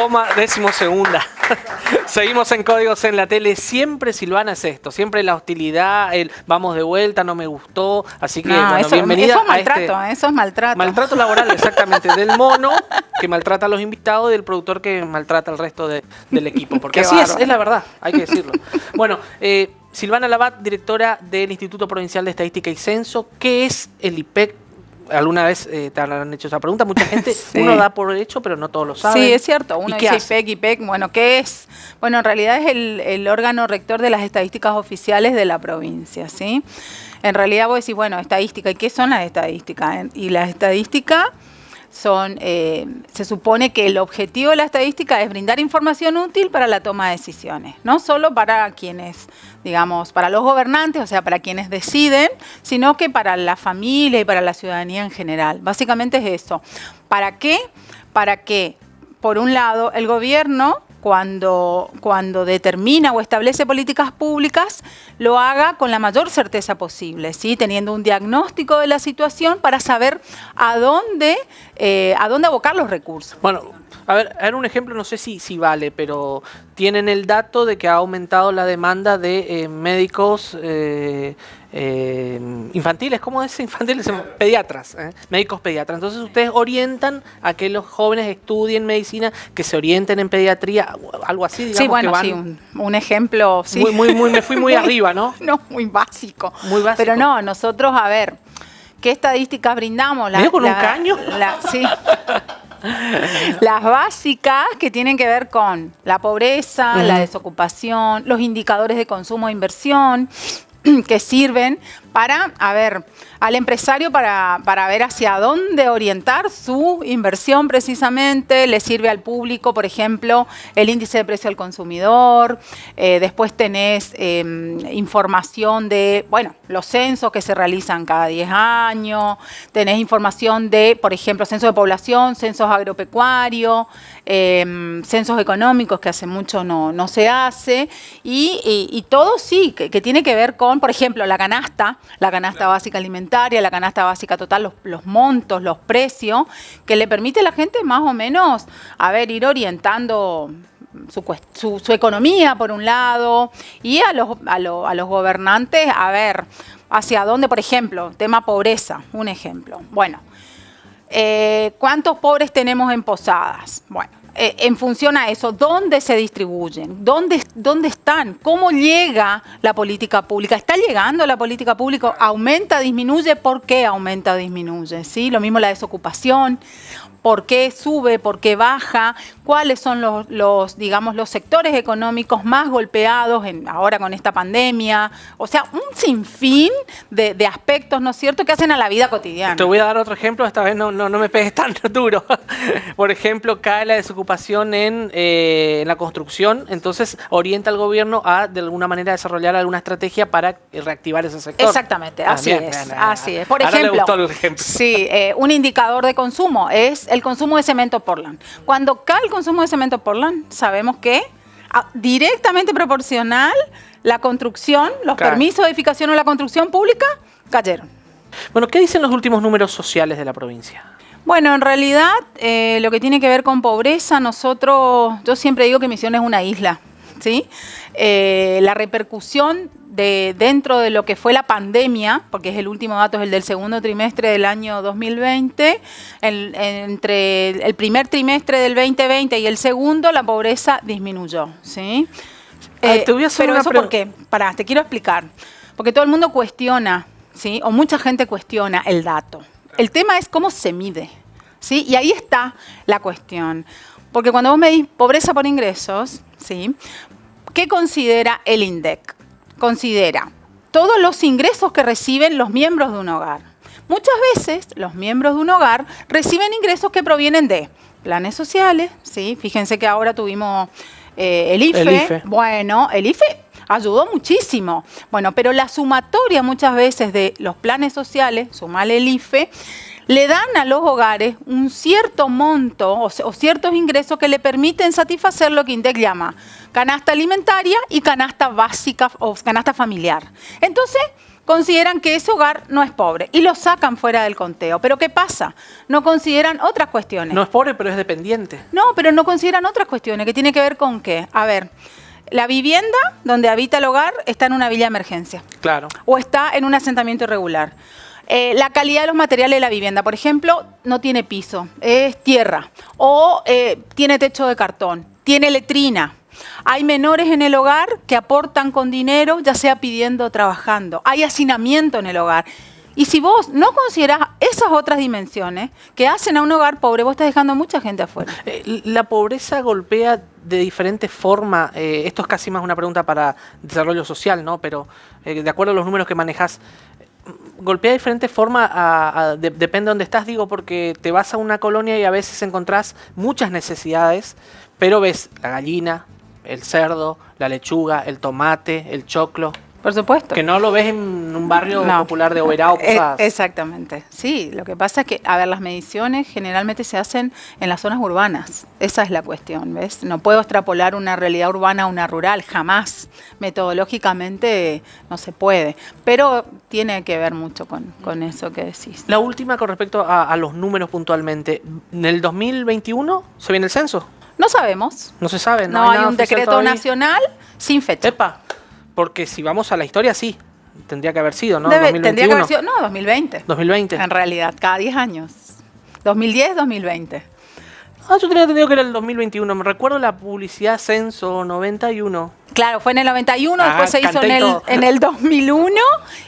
Toma 12ª. Seguimos en Códigos en la Tele. Siempre, Silvana, es esto. Siempre la hostilidad, el vamos de vuelta, no me gustó. Así que, bueno, eso, bienvenida eso es maltrato, a eso es maltrato. Maltrato laboral, exactamente. Del mono que maltrata a los invitados y del productor que maltrata al resto del equipo. Porque así es la verdad, hay que decirlo. Bueno, Silvana Labat, directora del Instituto Provincial de Estadística y Censo. ¿Qué es el IPEC? Alguna vez te han hecho esa pregunta. Mucha gente, sí, uno da por hecho, pero no todos lo saben. Sí, es cierto. Uno dice IPEC. Bueno, ¿qué es? Bueno, en realidad es el órgano rector de las estadísticas oficiales de la provincia, ¿sí? En realidad vos decís, bueno, estadística. ¿Y qué son las estadísticas? Y las estadísticas son, se supone que el objetivo de la estadística es brindar información útil para la toma de decisiones, no solo para quienes, digamos, para los gobernantes, o sea, para quienes deciden, sino que para la familia y para la ciudadanía en general. Básicamente es eso. ¿Para qué? Para que, por un lado, el gobierno, cuando determina o establece políticas públicas, lo haga con la mayor certeza posible, ¿sí? Teniendo un diagnóstico de la situación para saber a dónde abocar los recursos. Bueno, a ver un ejemplo, no sé si vale, pero tienen el dato de que ha aumentado la demanda de médicos infantiles, ¿cómo es infantiles? Pediatras, médicos pediatras. Entonces ustedes orientan a que los jóvenes estudien medicina, que se orienten en pediatría, algo así, digamos. Sí, bueno, que van... sí, un ejemplo, sí. Me fui muy arriba, ¿no? No, muy básico. Muy básico. Pero no, nosotros, a ver, ¿qué estadísticas brindamos? ¿Medio con un caño? Sí. Las básicas que tienen que ver con la pobreza, la desocupación, los indicadores de consumo e inversión, que sirven para, a ver, al empresario para ver hacia dónde orientar su inversión precisamente. Le sirve al público, por ejemplo, el índice de precio al consumidor. Después tenés información de, bueno, los censos que se realizan cada 10 años. Tenés información de, por ejemplo, censo de población, censos agropecuarios, censos económicos, que hace mucho no se hace. Y todo sí, que tiene que ver con, por ejemplo, la canasta básica alimentaria, la canasta básica total, los montos, los precios, que le permite a la gente más o menos, a ver, ir orientando su economía por un lado, y a los gobernantes, a ver, hacia dónde, por ejemplo, tema pobreza, un ejemplo. Bueno, ¿cuántos pobres tenemos en Posadas? Bueno, en función a eso, ¿dónde se distribuyen? ¿Dónde están? ¿Cómo llega la política pública? ¿Está llegando la política pública? ¿Aumenta, disminuye? ¿Por qué aumenta, disminuye? ¿Sí? Lo mismo la desocupación. ¿Por qué sube? ¿Por qué baja? ¿Cuáles son los sectores económicos más golpeados ahora con esta pandemia? O sea, un sinfín de aspectos, ¿no es cierto?, que hacen a la vida cotidiana. Te voy a dar otro ejemplo, esta vez no me pegues tan duro. Por ejemplo, cae la desocupación en la construcción, entonces orienta al gobierno a, de alguna manera, desarrollar alguna estrategia para reactivar ese sector. Exactamente, así es. Por ahora ejemplo, le gustó el ejemplo. Sí, un indicador de consumo es el consumo de cemento Portland. Cuando cae el consumo de cemento Portland, sabemos que directamente proporcional la construcción, los permisos de edificación o la construcción pública cayeron. Bueno, ¿qué dicen los últimos números sociales de la provincia? Bueno, en realidad, lo que tiene que ver con pobreza, yo siempre digo que Misiones es una isla, ¿sí? La repercusión dentro de lo que fue la pandemia, porque es el último dato, es el del segundo trimestre del año 2020, entre el primer trimestre del 2020 y el segundo, la pobreza disminuyó, ¿sí? Te voy a hacer pero eso ¿por qué? Te quiero explicar. Porque todo el mundo cuestiona, ¿sí? O mucha gente cuestiona el dato. El tema es cómo se mide, ¿sí? Y ahí está la cuestión. Porque cuando vos medís pobreza por ingresos, ¿sí?, ¿qué considera el INDEC? Considera todos los ingresos que reciben los miembros de un hogar. Muchas veces los miembros de un hogar reciben ingresos que provienen de planes sociales, ¿sí? Fíjense que ahora tuvimos el IFE. Bueno, el IFE ayudó muchísimo. Bueno, pero la sumatoria muchas veces de los planes sociales, sumale el IFE, le dan a los hogares un cierto monto o ciertos ingresos que le permiten satisfacer lo que INDEC llama canasta alimentaria y canasta básica o canasta familiar. Entonces, consideran que ese hogar no es pobre y lo sacan fuera del conteo. ¿Pero qué pasa? No consideran otras cuestiones. No es pobre, pero es dependiente. No, pero no consideran otras cuestiones que tiene que ver con qué. A ver, la vivienda donde habita el hogar está en una villa de emergencia. Claro. O está en un asentamiento irregular. La calidad de los materiales de la vivienda, por ejemplo, no tiene piso, es tierra. O tiene techo de cartón, tiene letrina. Hay menores en el hogar que aportan con dinero, ya sea pidiendo o trabajando. Hay hacinamiento en el hogar. Y si vos no considerás esas otras dimensiones que hacen a un hogar pobre, vos estás dejando a mucha gente afuera. La pobreza golpea de diferente forma. Esto es casi más una pregunta para desarrollo social, ¿no? Pero de acuerdo a los números que manejás, golpea de diferente forma, depende de dónde estás, digo, porque te vas a una colonia y a veces encontrás muchas necesidades, pero ves la gallina, el cerdo, la lechuga, el tomate, el choclo. Por supuesto. Que no lo ves en un barrio popular de Oberá o Posadas. Exactamente. Sí, lo que pasa es que, a ver, las mediciones generalmente se hacen en las zonas urbanas. Esa es la cuestión, ¿ves? No puedo extrapolar una realidad urbana a una rural, jamás. Metodológicamente no se puede. Pero tiene que ver mucho con eso que decís. La última con respecto a los números puntualmente. ¿En el 2021 se viene el censo? No sabemos. No se sabe. No hay un decreto nacional sin fecha. Epa. Porque si vamos a la historia, sí, tendría que haber sido, ¿no? Tendría que haber sido, no, 2020. 2020. En realidad, cada 10 años. 2010, 2020. Yo tenía entendido que era el 2021. Me recuerdo la publicidad Censo 91. Claro, fue en el 91, después se hizo en el 2001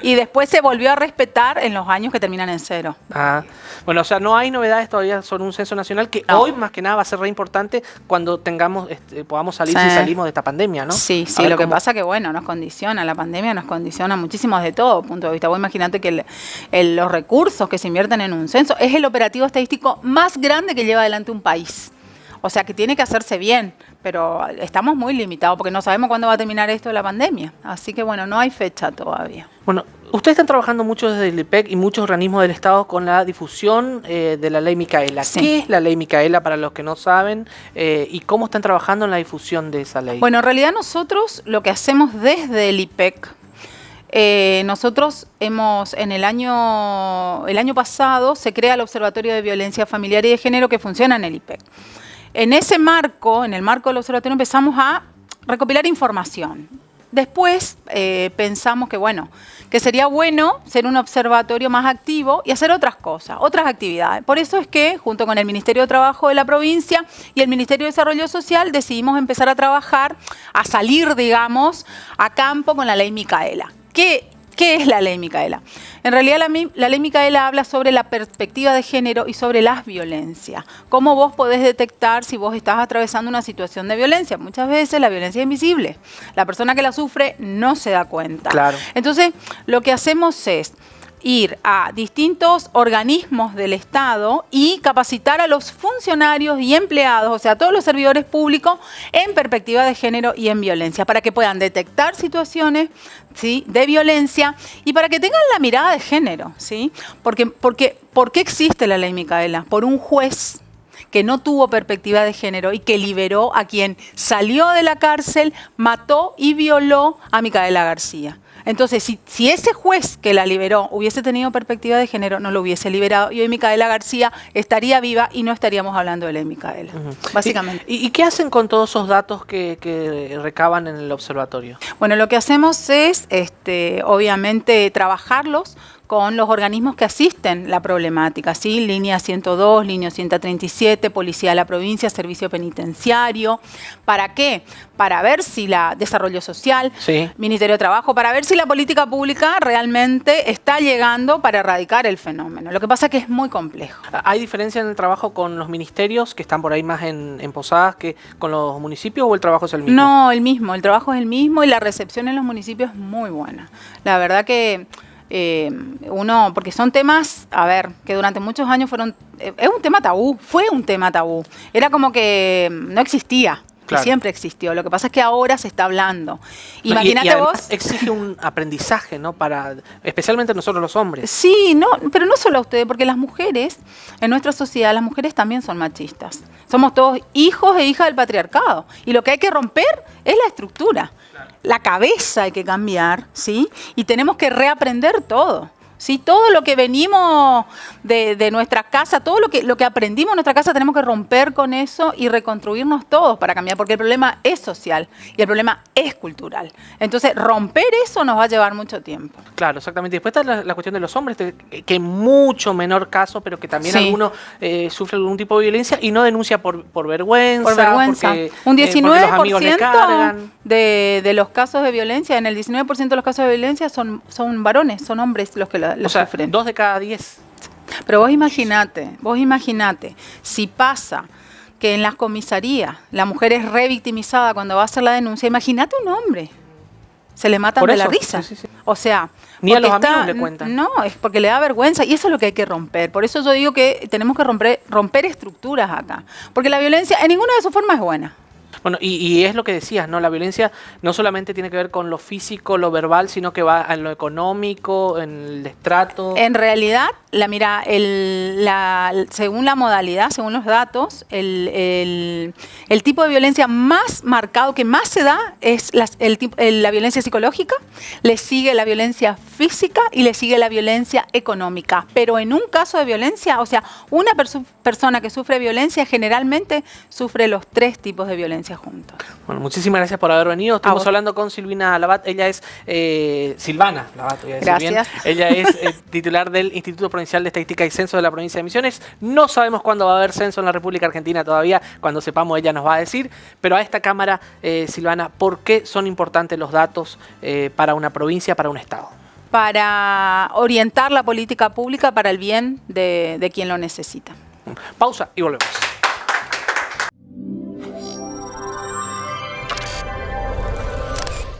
y después se volvió a respetar en los años que terminan en 0. Bueno, o sea, no hay novedades todavía sobre un censo nacional que hoy más que nada va a ser re importante cuando podamos salir, si salimos de esta pandemia, ¿no? Sí, lo que pasa que, bueno, nos condiciona, la pandemia nos condiciona muchísimo de todo punto de vista. Vos imaginate que los recursos que se invierten en un censo es el operativo estadístico más grande que lleva adelante un país. O sea, que tiene que hacerse bien, pero estamos muy limitados porque no sabemos cuándo va a terminar esto de la pandemia. Así que, bueno, no hay fecha todavía. Bueno, ustedes están trabajando mucho desde el IPEC y muchos organismos del Estado con la difusión de la Ley Micaela. Sí. ¿Qué es la Ley Micaela para los que no saben y cómo están trabajando en la difusión de esa ley? Bueno, en realidad nosotros lo que hacemos desde el IPEC, nosotros el año pasado se crea el Observatorio de Violencia Familiar y de Género que funciona en el IPEC. En ese marco, en el marco del observatorio, empezamos a recopilar información. Después pensamos que sería bueno ser un observatorio más activo y hacer otras cosas, otras actividades. Por eso es que, junto con el Ministerio de Trabajo de la provincia y el Ministerio de Desarrollo Social, decidimos empezar a trabajar, a salir, digamos, a campo con la Ley Micaela. ¿Qué es la Ley Micaela? En realidad la Ley Micaela habla sobre la perspectiva de género y sobre las violencias. ¿Cómo vos podés detectar si vos estás atravesando una situación de violencia? Muchas veces la violencia es invisible. La persona que la sufre no se da cuenta. Claro. Entonces, lo que hacemos es ir a distintos organismos del Estado y capacitar a los funcionarios y empleados, o sea, a todos los servidores públicos, en perspectiva de género y en violencia, para que puedan detectar situaciones, ¿sí?, de violencia y para que tengan la mirada de género, ¿sí? ¿Por qué existe la Ley Micaela? Por un juez que no tuvo perspectiva de género y que liberó a quien salió de la cárcel, mató y violó a Micaela García. Entonces, si ese juez que la liberó hubiese tenido perspectiva de género, no lo hubiese liberado y hoy Micaela García estaría viva y no estaríamos hablando de Ley Micaela, básicamente. ¿Y qué hacen con todos esos datos que recaban en el observatorio? Bueno, lo que hacemos es, obviamente, trabajarlos con los organismos que asisten la problemática, ¿sí? Línea 102, línea 137, Policía de la Provincia, Servicio Penitenciario. ¿Para qué? Para ver si la Desarrollo Social, sí, Ministerio de Trabajo, para ver si la política pública realmente está llegando para erradicar el fenómeno. Lo que pasa es que es muy complejo. ¿Hay diferencia en el trabajo con los ministerios que están por ahí más en Posadas que con los municipios o el trabajo es el mismo? No, el mismo. El trabajo es el mismo y la recepción en los municipios es muy buena. La verdad que porque son temas, que durante muchos años fue un tema tabú, era como que no existía. Claro. Y siempre existió. Lo que pasa es que ahora se está hablando. Imagínate y vos. Exige un aprendizaje, ¿no? Especialmente nosotros los hombres. Sí, no, pero no solo a ustedes, porque las mujeres, en nuestra sociedad, las mujeres también son machistas. Somos todos hijos e hijas del patriarcado. Y lo que hay que romper es la estructura. Claro. La cabeza hay que cambiar, ¿sí? Y tenemos que reaprender todo. ¿Sí? Todo lo que venimos de nuestra casa, todo lo que aprendimos en nuestra casa, tenemos que romper con eso y reconstruirnos todos para cambiar, porque el problema es social y el problema es cultural. Entonces, romper eso nos va a llevar mucho tiempo. Claro, exactamente. Después está la cuestión de los hombres, que en mucho menor caso, pero que también alguno sufre algún tipo de violencia y no denuncia por vergüenza. Por vergüenza. Porque, un 19% los amigos le cargan. de los casos de violencia, en el 19% de los casos de violencia son varones, son hombres los que lo sufren. 2 de cada 10. Pero vos imaginate, si pasa que en las comisarías la mujer es revictimizada cuando va a hacer la denuncia, imagínate un hombre. Se le matan de la risa. Sí. O sea, ni a los amigos le cuentan. No, es porque le da vergüenza y eso es lo que hay que romper. Por eso yo digo que tenemos que romper estructuras acá. Porque la violencia en ninguna de sus formas es buena. Bueno, y es lo que decías, ¿no? La violencia no solamente tiene que ver con lo físico, lo verbal, sino que va en lo económico, en el destrato. En realidad, según la modalidad, según los datos, el tipo de violencia más marcado, que más se da, es la violencia psicológica, le sigue la violencia física y le sigue la violencia económica. Pero en un caso de violencia, o sea, una persona que sufre violencia generalmente sufre los 3 tipos de violencia juntos. Bueno, muchísimas gracias por haber venido. Estamos hablando con Silvina Labat. Ella es Silvana Labat. Gracias. Ella es titular del Instituto Provincial de Estadística y Censo de la provincia de Misiones. No sabemos cuándo va a haber censo en la República Argentina todavía. Cuando sepamos ella nos va a decir. Pero a esta cámara, Silvana, ¿por qué son importantes los datos para una provincia, para un estado? Para orientar la política pública para el bien de quien lo necesita. Pausa y volvemos.